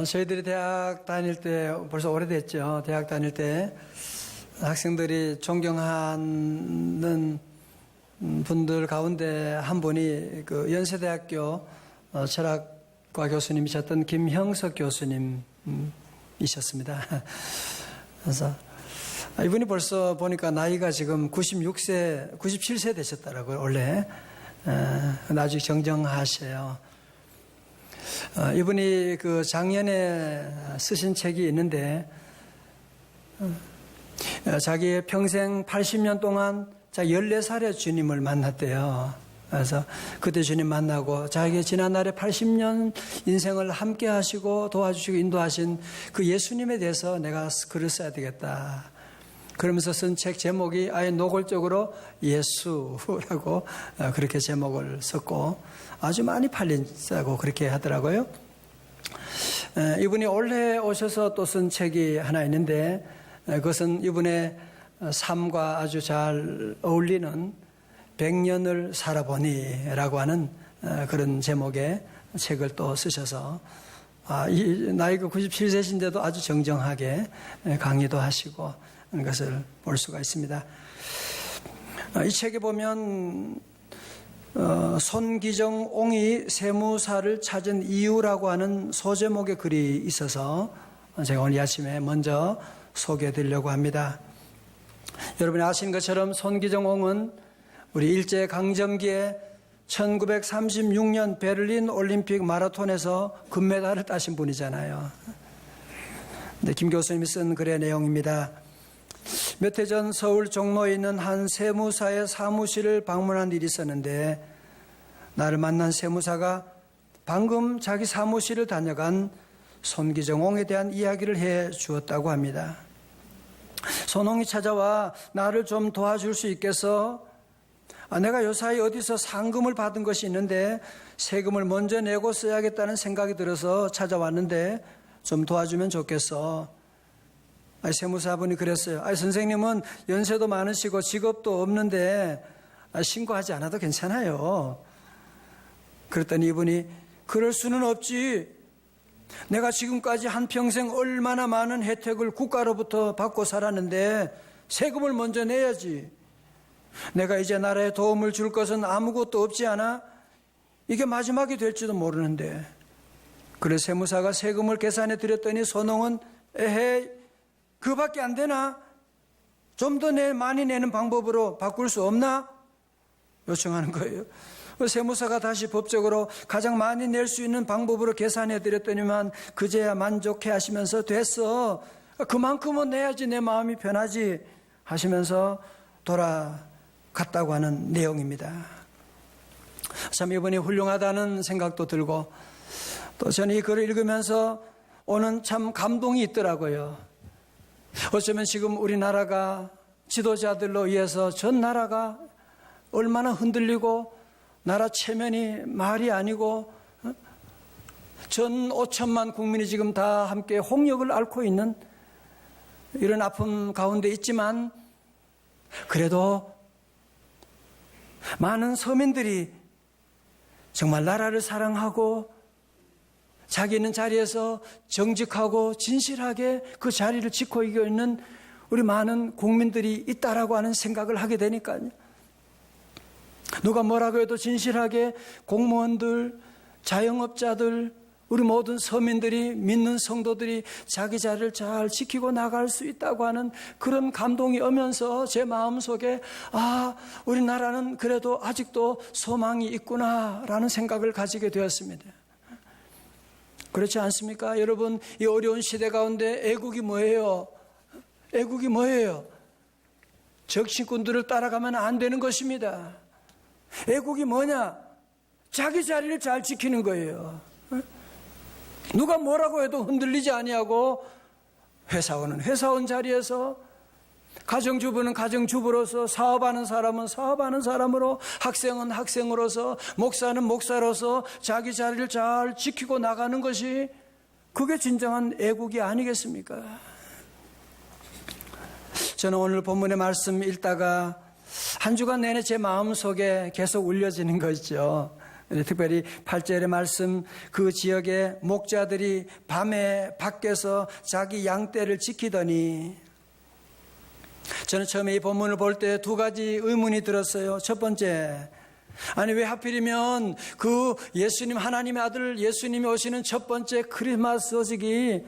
저희들이 대학 다닐 때, 벌써 오래됐죠. 대학 다닐 때 학생들이 존경하는 분들 가운데 한 분이 그 연세대학교 철학과 교수님이셨던 김형석 교수님이셨습니다. 그래서 이분이 벌써 보니까 나이가 지금 97세 되셨더라고요, 원래. 아주 정정하셔요. 이분이 그 작년에 쓰신 책이 있는데, 자기의 평생 80년 동안 자기 14살에 주님을 만났대요. 그래서 그때 주님 만나고 자기의 지난날에 80년 인생을 함께 하시고 도와주시고 인도하신 그 예수님에 대해서 내가 글을 써야 되겠다. 그러면서 쓴 책 제목이 아예 노골적으로 예수라고 그렇게 제목을 썼고 아주 많이 팔린다고 그렇게 하더라고요. 이분이 올해 오셔서 또 쓴 책이 하나 있는데 그것은 이분의 삶과 아주 잘 어울리는 100년을 살아보니라고 하는 그런 제목의 책을 또 쓰셔서 나이가 97세신데도 아주 정정하게 강의도 하시고 것을 볼 수가 있습니다. 이 책에 보면 손기정옹이 세무사를 찾은 이유라고 하는 소제목의 글이 있어서 제가 오늘 아침에 먼저 소개해 드리려고 합니다. 여러분이 아시는 것처럼 손기정옹은 우리 일제강점기에 1936년 베를린 올림픽 마라톤에서 금메달을 따신 분이잖아요. 근데 김 교수님이 쓴 글의 내용입니다. 몇 해 전 서울 종로에 있는 한 세무사의 사무실을 방문한 일이 있었는데 나를 만난 세무사가 방금 자기 사무실을 다녀간 손기정옹에 대한 이야기를 해 주었다고 합니다. 손옹이 찾아와 나를 좀 도와줄 수 있겠어? 내가 요사이 어디서 상금을 받은 것이 있는데 세금을 먼저 내고 써야겠다는 생각이 들어서 찾아왔는데 좀 도와주면 좋겠어. 세무사분이 그랬어요. 선생님은 연세도 많으시고 직업도 없는데 신고하지 않아도 괜찮아요. 그랬더니 이분이 그럴 수는 없지. 내가 지금까지 한평생 얼마나 많은 혜택을 국가로부터 받고 살았는데 세금을 먼저 내야지. 내가 이제 나라에 도움을 줄 것은 아무것도 없지 않아? 이게 마지막이 될지도 모르는데. 그래서 세무사가 세금을 계산해 드렸더니 손홍은 에헤이 그밖에 안 되나? 좀 더 많이 내는 방법으로 바꿀 수 없나? 요청하는 거예요. 세무사가 다시 법적으로 가장 많이 낼 수 있는 방법으로 계산해 드렸더니만 그제야 만족해 하시면서 됐어. 그만큼은 내야지 내 마음이 편하지 하시면서 돌아갔다고 하는 내용입니다. 참 이분이 훌륭하다는 생각도 들고 또 저는 이 글을 읽으면서 오는 참 감동이 있더라고요. 어쩌면 지금 우리나라가 지도자들로 의해서 전 나라가 얼마나 흔들리고 나라 체면이 말이 아니고 전 5천만 국민이 지금 다 함께 홍역을 앓고 있는 이런 아픔 가운데 있지만 그래도 많은 서민들이 정말 나라를 사랑하고 자기 있는 자리에서 정직하고 진실하게 그 자리를 지키고 있는 우리 많은 국민들이 있다라고 하는 생각을 하게 되니까요. 누가 뭐라고 해도 진실하게 공무원들, 자영업자들, 우리 모든 서민들이 믿는 성도들이 자기 자리를 잘 지키고 나갈 수 있다고 하는 그런 감동이 오면서 제 마음속에 우리나라는 그래도 아직도 소망이 있구나라는 생각을 가지게 되었습니다. 그렇지 않습니까? 여러분, 이 어려운 시대 가운데 애국이 뭐예요? 애국이 뭐예요? 적신꾼들을 따라가면 안 되는 것입니다. 애국이 뭐냐? 자기 자리를 잘 지키는 거예요. 누가 뭐라고 해도 흔들리지 아니하고 회사원은 회사원 자리에서 가정주부는 가정주부로서 사업하는 사람은 사업하는 사람으로 학생은 학생으로서 목사는 목사로서 자기 자리를 잘 지키고 나가는 것이 그게 진정한 애국이 아니겠습니까? 저는 오늘 본문의 말씀 읽다가 한 주간 내내 제 마음속에 계속 울려지는 것이죠. 특별히 8절의 말씀, 그 지역의 목자들이 밤에 밖에서 자기 양떼를 지키더니, 저는 처음에 이 본문을 볼 때 두 가지 의문이 들었어요. 첫 번째, 아니 왜 하필이면 그 예수님, 하나님의 아들 예수님이 오시는 첫 번째 크리스마스 소식이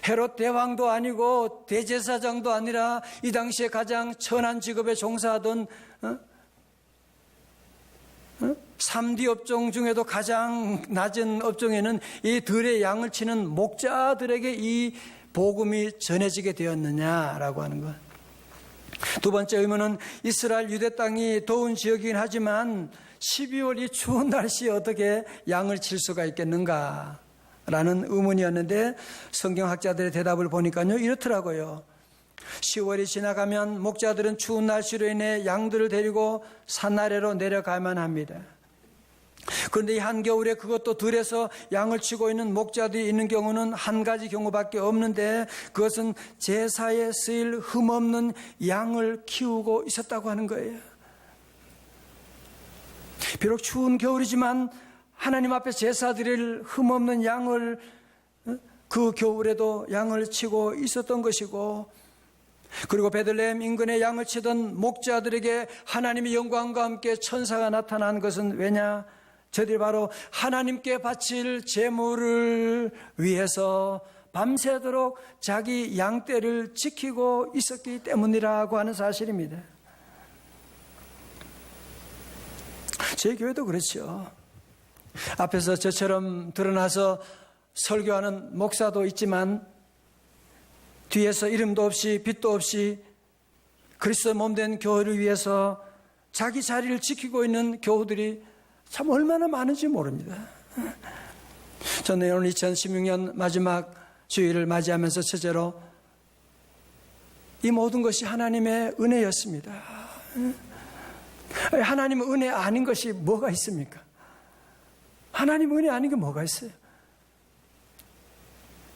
헤롯 대왕도 아니고 대제사장도 아니라 이 당시에 가장 천한 직업에 종사하던 3D 업종 중에도 가장 낮은 업종에는 이 들의 양을 치는 목자들에게 이 복음이 전해지게 되었느냐라고 하는 것. 두 번째 의문은 이스라엘 유대 땅이 더운 지역이긴 하지만 12월 이 추운 날씨에 어떻게 양을 칠 수가 있겠는가 라는 의문이었는데, 성경학자들의 대답을 보니까요 이렇더라고요. 10월이 지나가면 목자들은 추운 날씨로 인해 양들을 데리고 산 아래로 내려가야만 합니다. 그런데 이 한겨울에 그것도 들에서 양을 치고 있는 목자들이 있는 경우는 한 가지 경우밖에 없는데, 그것은 제사에 쓰일 흠없는 양을 키우고 있었다고 하는 거예요. 비록 추운 겨울이지만 하나님 앞에 제사 드릴 흠없는 양을 그 겨울에도 양을 치고 있었던 것이고, 그리고 베들레헴 인근에 양을 치던 목자들에게 하나님의 영광과 함께 천사가 나타난 것은 왜냐? 저들이 바로 하나님께 바칠 제물을 위해서 밤새도록 자기 양떼를 지키고 있었기 때문이라고 하는 사실입니다. 제 교회도 그렇죠. 앞에서 저처럼 드러나서 설교하는 목사도 있지만 뒤에서 이름도 없이 빛도 없이 그리스도 몸된 교회를 위해서 자기 자리를 지키고 있는 교우들이 참 얼마나 많은지 모릅니다. 저는 오늘 2016년 마지막 주일을 맞이하면서 첫째로 이 모든 것이 하나님의 은혜였습니다. 하나님의 은혜 아닌 것이 뭐가 있습니까? 하나님의 은혜 아닌 게 뭐가 있어요?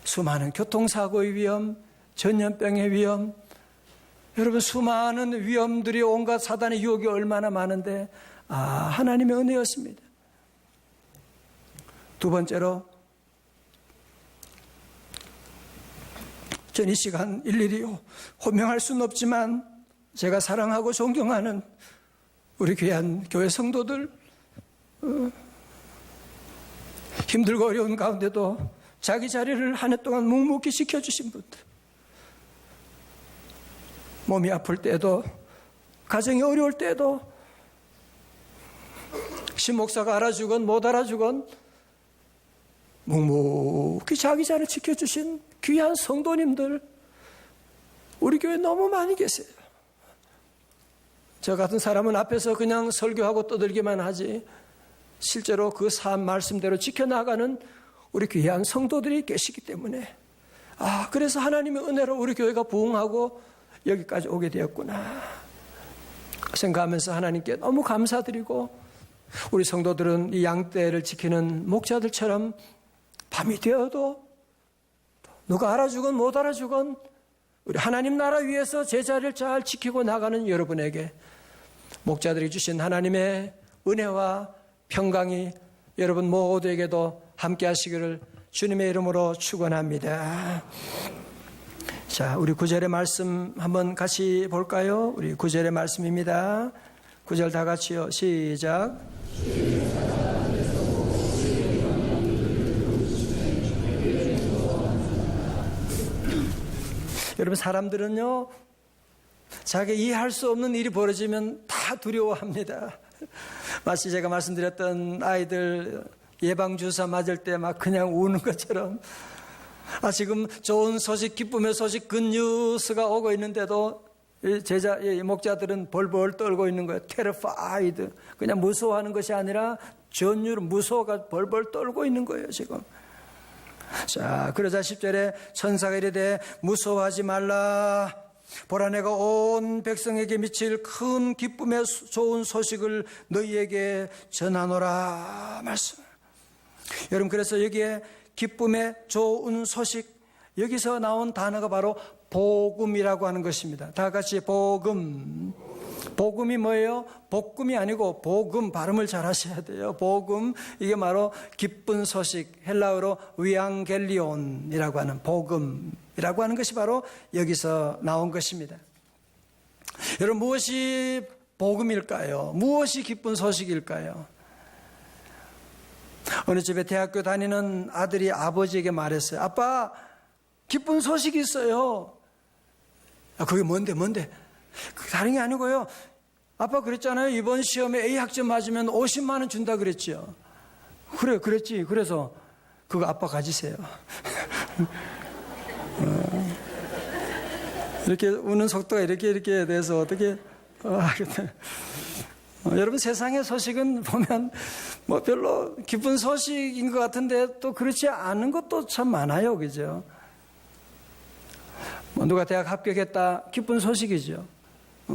수많은 교통사고의 위험, 전염병의 위험, 여러분 수많은 위험들이, 온갖 사단의 유혹이 얼마나 많은데 하나님의 은혜였습니다. 두 번째로, 전 이 시간 일일이 호명할 수는 없지만 제가 사랑하고 존경하는 우리 귀한 교회 성도들, 힘들고 어려운 가운데도 자기 자리를 한 해 동안 묵묵히 지켜주신 분들, 몸이 아플 때도, 가정이 어려울 때도, 신목사가 알아주건 못 알아주건 묵묵히 자기 자리를 지켜주신 귀한 성도님들, 우리 교회에 너무 많이 계세요. 저 같은 사람은 앞에서 그냥 설교하고 떠들기만 하지 실제로 그 삶 말씀대로 지켜나가는 우리 귀한 성도들이 계시기 때문에, 그래서 하나님의 은혜로 우리 교회가 부흥하고 여기까지 오게 되었구나 생각하면서 하나님께 너무 감사드리고, 우리 성도들은 이 양떼를 지키는 목자들처럼 밤이 되어도 누가 알아주건 못 알아주건 우리 하나님 나라 위해서 제자리를 잘 지키고 나가는 여러분에게 목자들이 주신 하나님의 은혜와 평강이 여러분 모두에게도 함께 하시기를 주님의 이름으로 축원합니다. 자, 우리 9절의 말씀 한번 같이 볼까요? 우리 9절의 말씀입니다. 9절 다 같이요. 시작. 여러분, 사람들은요, 자기 이해할 수 없는 일이 벌어지면 다 두려워합니다. 마치 제가 말씀드렸던 아이들 예방주사 맞을 때 막 그냥 우는 것처럼, 지금 좋은 소식, 기쁨의 소식, 굿뉴스가 오고 있는데도 목자들은 벌벌 떨고 있는 거예요. terrified. 그냥 무서워하는 것이 아니라 전율 무서워가 벌벌 떨고 있는 거예요, 지금. 자, 그러자 10절에 천사가 이르되 무서워하지 말라. 보라, 내가 온 백성에게 미칠 큰 기쁨의 좋은 소식을 너희에게 전하노라 말씀. 여러분, 그래서 여기에 기쁨의 좋은 소식, 여기서 나온 단어가 바로 복음이라고 하는 것입니다. 다 같이 복음. 복음이 뭐예요? 복음이 아니고 복음, 발음을 잘 하셔야 돼요. 복음, 이게 바로 기쁜 소식, 헬라어로 위앙겔리온이라고 하는 복음이라고 하는 것이 바로 여기서 나온 것입니다. 여러분, 무엇이 복음일까요? 무엇이 기쁜 소식일까요? 어느 집에 대학교 다니는 아들이 아버지에게 말했어요. 아빠, 기쁜 소식이 있어요. 그게 뭔데? 그게 다른 게 아니고요. 아빠 그랬잖아요. 이번 시험에 A 학점 맞으면 50만 원 준다 그랬죠. 그래, 그랬지. 그래서 그거 아빠 가지세요. 이렇게 우는 속도가 이렇게 돼서 어떻게 여러분, 세상의 소식은 보면 뭐 별로 기쁜 소식인 것 같은데 또 그렇지 않은 것도 참 많아요. 그죠? 누가 대학 합격했다, 기쁜 소식이죠.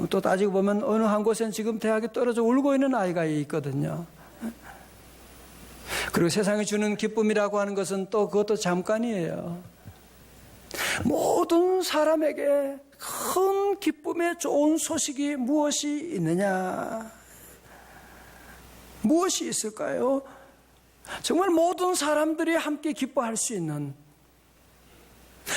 또 따지고 보면 어느 한 곳엔 지금 대학에 떨어져 울고 있는 아이가 있거든요. 그리고 세상이 주는 기쁨이라고 하는 것은 또 그것도 잠깐이에요. 모든 사람에게 큰 기쁨의 좋은 소식이 무엇이 있느냐? 무엇이 있을까요? 정말 모든 사람들이 함께 기뻐할 수 있는,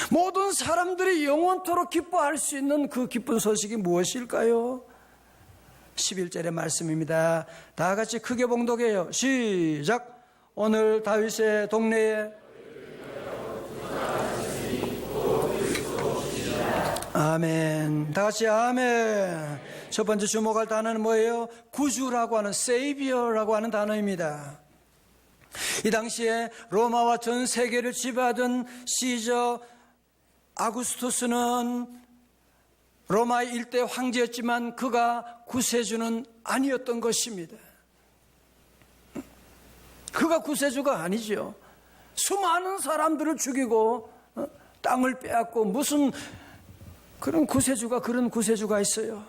모든 사람들이 영원토록 기뻐할 수 있는 그 기쁜 소식이 무엇일까요? 11절의 말씀입니다. 다 같이 크게 봉독해요. 시작. 오늘 다윗의 동네에 아멘. 다 같이 아멘. 첫 번째 주목할 단어는 뭐예요? 구주라고 하는, 세이비어라고 하는 단어입니다. 이 당시에 로마와 전 세계를 지배하던 시저 아구스투스는 로마 일대 황제였지만 그가 구세주는 아니었던 것입니다. 그가 구세주가 아니죠. 수많은 사람들을 죽이고 땅을 빼앗고 무슨 그런 구세주가 있어요.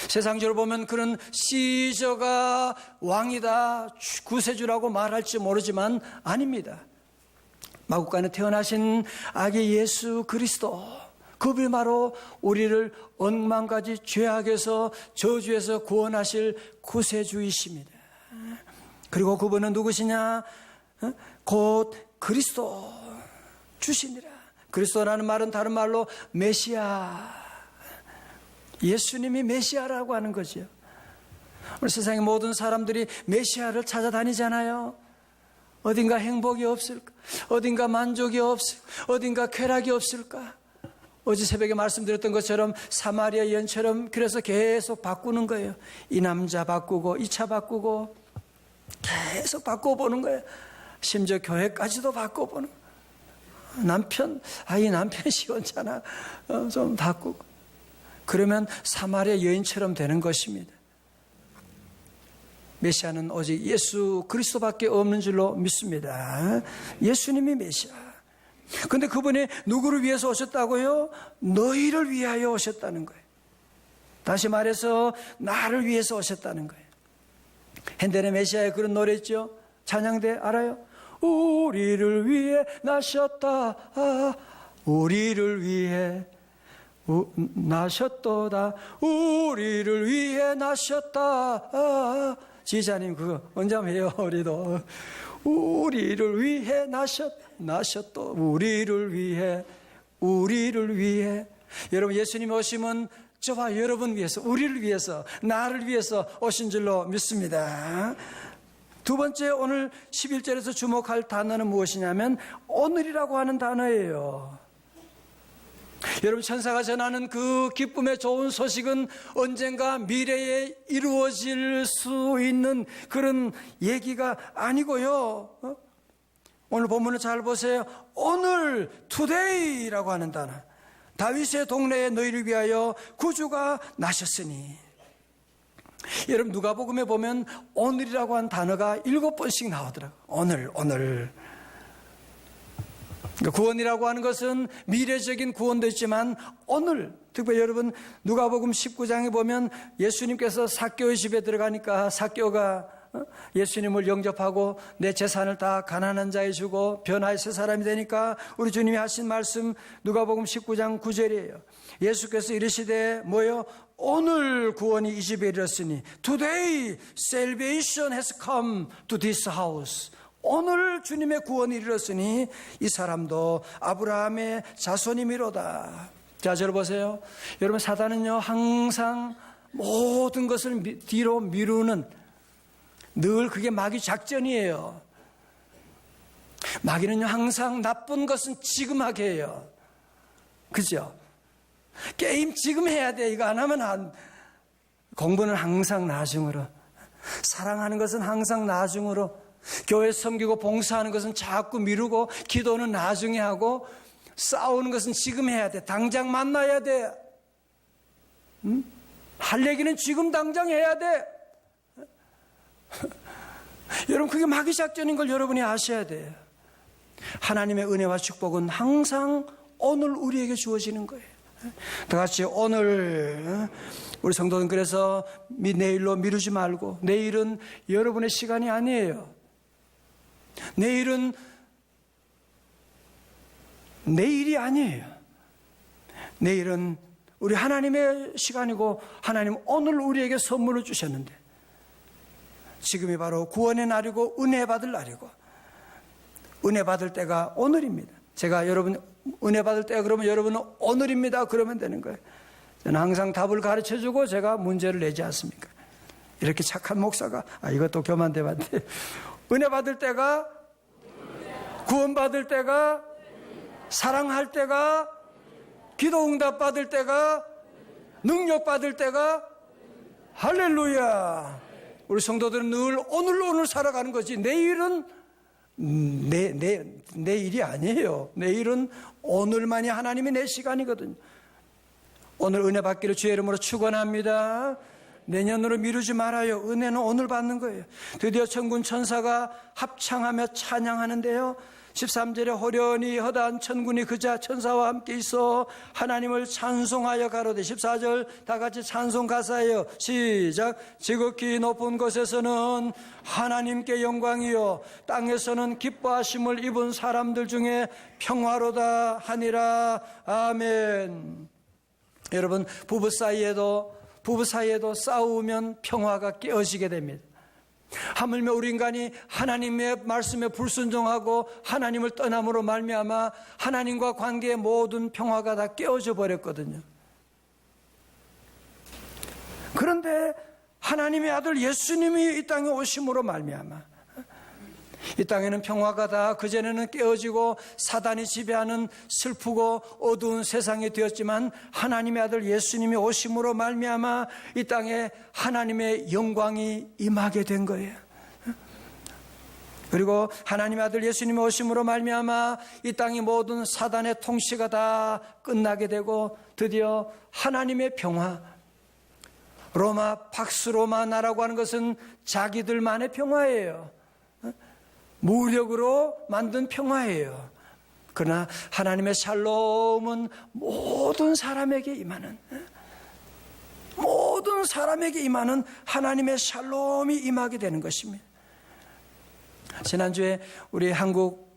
세상적으로 보면 그런 시저가 왕이다, 구세주라고 말할지 모르지만 아닙니다. 마국간에 태어나신 아기 예수 그리스도, 그분이 바로 우리를 억만가지 죄악에서, 저주에서 구원하실 구세주이십니다. 그리고 그분은 누구시냐? 곧 그리스도 주시니라. 그리스도라는 말은 다른 말로 메시아, 예수님이 메시아라고 하는 거죠. 우리 세상의 모든 사람들이 메시아를 찾아다니잖아요. 어딘가 행복이 없을까? 어딘가 만족이 없을까? 어딘가 쾌락이 없을까? 어제 새벽에 말씀드렸던 것처럼 사마리아 여인처럼 그래서 계속 바꾸는 거예요. 이 남자 바꾸고 이 차 바꾸고 계속 바꿔보는 거예요. 심지어 교회까지도 바꿔보는 거예요. 이 남편 시원찮아. 좀 바꾸고. 그러면 사마리아 여인처럼 되는 것입니다. 메시아는 오직 예수 그리스도밖에 없는 줄로 믿습니다. 예수님이 메시아. 그런데 그분이 누구를 위해서 오셨다고요? 너희를 위하여 오셨다는 거예요. 다시 말해서 나를 위해서 오셨다는 거예요. 핸델의 메시아의 그런 노래 있죠? 찬양대 알아요? 우리를 위해 나셨다. 우리를 위해 나셨도다. 우리를 위해 나셨다. 지자님 그거 언제 한번 해요. 우리도 우리를 위해 나셨도. 우리를 위해. 여러분, 예수님 오심은 저와 여러분 위해서, 우리를 위해서, 나를 위해서 오신 줄로 믿습니다. 두 번째, 오늘 11절에서 주목할 단어는 무엇이냐면 오늘이라고 하는 단어예요. 여러분, 천사가 전하는 그 기쁨의 좋은 소식은 언젠가 미래에 이루어질 수 있는 그런 얘기가 아니고요. 오늘 본문을 잘 보세요. 오늘, today라고 하는 단어. 다윗의 동네에 너희를 위하여 구주가 나셨으니. 여러분, 누가복음에 보면 오늘이라고 한 단어가 7번씩 나오더라고요. 오늘. 구원이라고 하는 것은 미래적인 구원도 있지만 오늘, 특별히 여러분 누가복음 19장에 보면 예수님께서 삭개오의 집에 들어가니까 삭개오가 예수님을 영접하고 내 재산을 다 가난한 자에 주고 변화의 새 사람이 되니까 우리 주님이 하신 말씀 누가복음 19장 9절이에요. 예수께서 이르시되 뭐요? 오늘 구원이 이 집에 이르렀으니 Today salvation has come to this house. 오늘 주님의 구원이 이르렀으니 이 사람도 아브라함의 자손이미로다. 자, 저를 보세요. 여러분, 사단은요 항상 모든 것을 뒤로 미루는, 늘 그게 마귀 작전이에요. 마귀는요 항상 나쁜 것은 지금 하게 해요. 그죠? 게임 지금 해야 돼. 이거 안 하면 공부는 항상 나중으로, 사랑하는 것은 항상 나중으로, 교회 섬기고 봉사하는 것은 자꾸 미루고, 기도는 나중에 하고, 싸우는 것은 지금 해야 돼. 당장 만나야 돼. 할 얘기는 지금 당장 해야 돼. 여러분, 그게 마귀 작전인 걸 여러분이 아셔야 돼요. 하나님의 은혜와 축복은 항상 오늘 우리에게 주어지는 거예요. 다 같이 오늘, 우리 성도는 그래서 내일로 미루지 말고, 내일은 여러분의 시간이 아니에요. 내일은 내일이 아니에요. 내일은 우리 하나님의 시간이고, 하나님 오늘 우리에게 선물을 주셨는데, 지금이 바로 구원의 날이고 은혜 받을 날이고, 은혜 받을 때가 오늘입니다. 제가 여러분 은혜 받을 때가 그러면 여러분은 오늘입니다 그러면 되는 거예요. 저는 항상 답을 가르쳐주고 제가 문제를 내지 않습니까? 이렇게 착한 목사가, 이것도 교만되면 안 돼. 은혜 받을 때가, 구원 받을 때가, 사랑할 때가, 기도 응답 받을 때가, 능력 받을 때가, 할렐루야. 우리 성도들은 늘 오늘 살아가는 거지, 내일은 내일이 아니에요. 내일은 오늘만이 하나님의 내 시간이거든요. 오늘 은혜 받기를 주의 이름으로 축원합니다. 내년으로 미루지 말아요. 은혜는 오늘 받는 거예요. 드디어 천군 천사가 합창하며 찬양하는데요, 13절에 호련히 허다한 천군이 그자 천사와 함께 있어 하나님을 찬송하여 가로되, 14절 다 같이 찬송 가사예요. 시작. 지극히 높은 곳에서는 하나님께 영광이요 땅에서는 기뻐하심을 입은 사람들 중에 평화로다 하니라. 아멘. 여러분, 부부 사이에도 싸우면 평화가 깨어지게 됩니다. 하물며 우리 인간이 하나님의 말씀에 불순종하고 하나님을 떠남으로 말미암아 하나님과 관계의 모든 평화가 다 깨어져 버렸거든요. 그런데 하나님의 아들 예수님이 이 땅에 오심으로 말미암아 이 땅에는 평화가 다 그전에는 깨어지고 사단이 지배하는 슬프고 어두운 세상이 되었지만, 하나님의 아들 예수님이 오심으로 말미암아 이 땅에 하나님의 영광이 임하게 된 거예요. 그리고 하나님의 아들 예수님이 오심으로 말미암아 이 땅의 모든 사단의 통치가 다 끝나게 되고, 드디어 하나님의 평화, 박스로마 나라고 하는 것은 자기들만의 평화예요. 무력으로 만든 평화예요. 그러나 하나님의 샬롬은 모든 사람에게 임하는 하나님의 샬롬이 임하게 되는 것입니다. 지난주에 우리 한국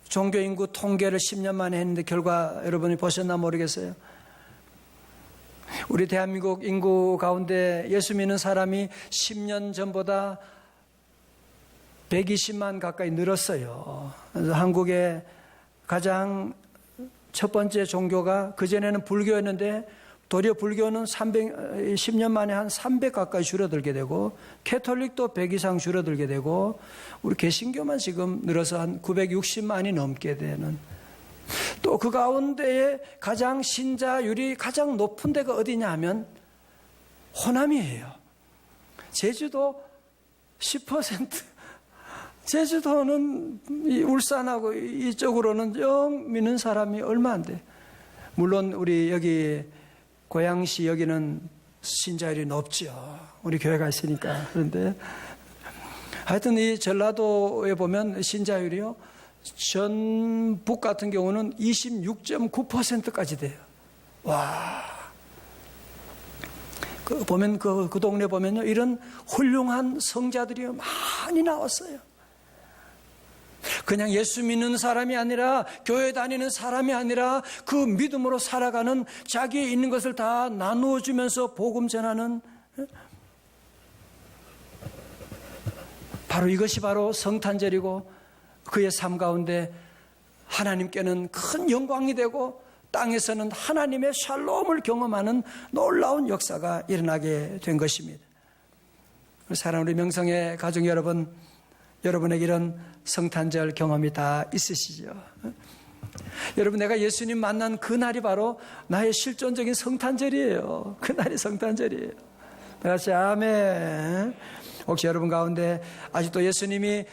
종교 인구 통계를 10년 만에 했는데 결과 여러분이 보셨나 모르겠어요. 우리 대한민국 인구 가운데 예수 믿는 사람이 10년 전보다 120만 가까이 늘었어요. 그래서 한국의 가장 첫 번째 종교가, 그전에는 불교였는데 도리어 불교는 10년 만에 한 300 가까이 줄어들게 되고, 캐톨릭도 100 이상 줄어들게 되고, 우리 개신교만 지금 늘어서 한 960만이 넘게 되는, 또 그 가운데에 가장 신자율이 가장 높은 데가 어디냐 하면 호남이에요. 제주도 10%, 제주도는 울산하고 이쪽으로는 영 믿는 사람이 얼마 안 돼. 물론 우리 여기 고양시 여기는 신자율이 높죠. 우리 교회가 있으니까. 그런데 하여튼 이 전라도에 보면 신자율이요, 전북 같은 경우는 26.9%까지 돼요. 와. 그 동네 보면요, 이런 훌륭한 성자들이 많이 나왔어요. 그냥 예수 믿는 사람이 아니라 교회 다니는 사람이 아니라 그 믿음으로 살아가는 자기의 있는 것을 다 나누어 주면서 복음 전하는 바로 이것이 바로 성탄절이고 그의 삶 가운데 하나님께는 큰 영광이 되고 땅에서는 하나님의 샬롬을 경험하는 놀라운 역사가 일어나게 된 것입니다. 사랑하는 우리 명성의 가족 여러분, 여러분에게 이런 성탄절 경험이 다 있으시죠? 여러분, 내가 예수님 만난 그날이 바로 나의 실존적인 성탄절이에요. 그날이 성탄절이에요. 다 같이 아멘. 혹시 여러분 가운데 아직도 예수님이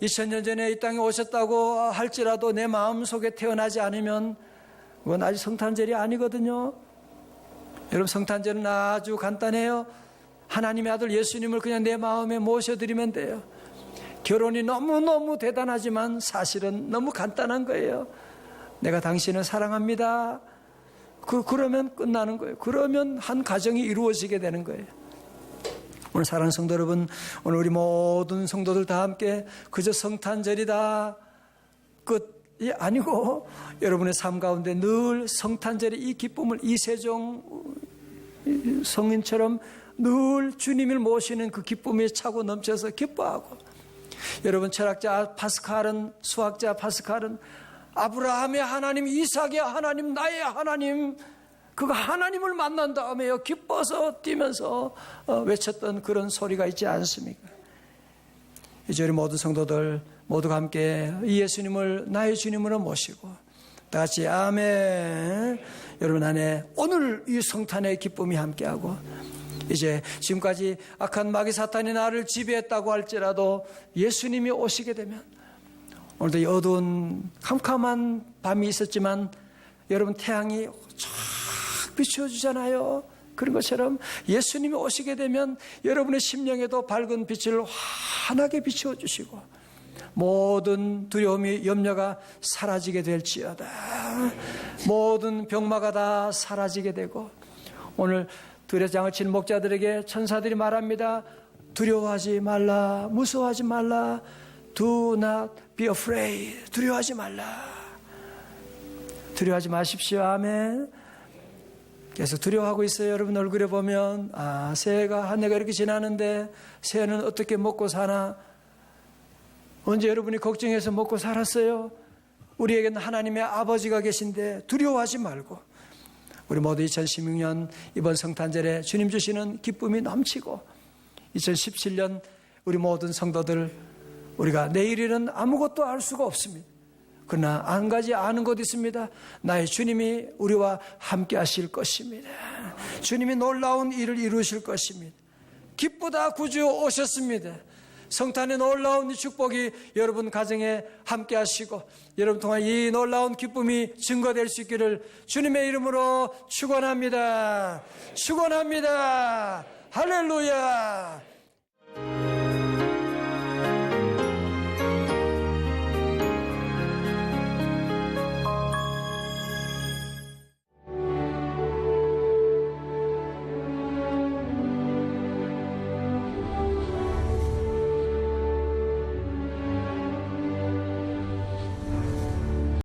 2000년 전에 이 땅에 오셨다고 할지라도 내 마음속에 태어나지 않으면 그건 아직 성탄절이 아니거든요. 여러분, 성탄절은 아주 간단해요. 하나님의 아들 예수님을 그냥 내 마음에 모셔드리면 돼요. 결혼이 너무너무 대단하지만 사실은 너무 간단한 거예요. 내가 당신을 사랑합니다. 그러면 끝나는 거예요. 그러면 한 가정이 이루어지게 되는 거예요. 오늘 사랑하는 성도 여러분, 오늘 우리 모든 성도들 다 함께 그저 성탄절이다 끝이 아니고 여러분의 삶 가운데 늘 성탄절의 이 기쁨을 이세종 성인처럼 늘 주님을 모시는 그 기쁨이 차고 넘쳐서 기뻐하고, 여러분 철학자 파스칼은, 수학자 파스칼은 아브라함의 하나님, 이삭의 하나님, 나의 하나님, 그가 하나님을 만난 다음에요 기뻐서 뛰면서 외쳤던 그런 소리가 있지 않습니까? 이제 우리 모든 성도들 모두가 함께 이 예수님을 나의 주님으로 모시고 다 같이 아멘. 여러분 안에 오늘 이 성탄의 기쁨이 함께하고, 이제 지금까지 악한 마귀 사탄이 나를 지배했다고 할지라도 예수님이 오시게 되면, 오늘도 이 어두운 캄캄한 밤이 있었지만 여러분 태양이 쫙 비춰주잖아요. 그런 것처럼 예수님이 오시게 되면 여러분의 심령에도 밝은 빛을 환하게 비춰주시고 모든 두려움이 염려가 사라지게 될지어다. 모든 병마가 다 사라지게 되고, 오늘 들의 장을 치는 목자들에게 천사들이 말합니다. 두려워하지 말라, 무서워하지 말라. Do not be afraid. 두려워하지 말라. 두려워하지 마십시오. 아멘. 계속 두려워하고 있어요. 여러분 얼굴에 보면 새해가 한 해가 이렇게 지나는데 새해는 어떻게 먹고 사나. 언제 여러분이 걱정해서 먹고 살았어요? 우리에게는 하나님의 아버지가 계신데 두려워하지 말고, 우리 모두 2016년 이번 성탄절에 주님 주시는 기쁨이 넘치고, 2017년 우리 모든 성도들, 우리가 내일일은 아무것도 알 수가 없습니다. 그러나 한 가지 아는 것 있습니다. 나의 주님이 우리와 함께 하실 것입니다. 주님이 놀라운 일을 이루실 것입니다. 기쁘다, 구주 오셨습니다. 성탄의 놀라운 이 축복이 여러분 가정에 함께 하시고 여러분 통한 이 놀라운 기쁨이 증거될 수 있기를 주님의 이름으로 축원합니다. 축원합니다. 할렐루야.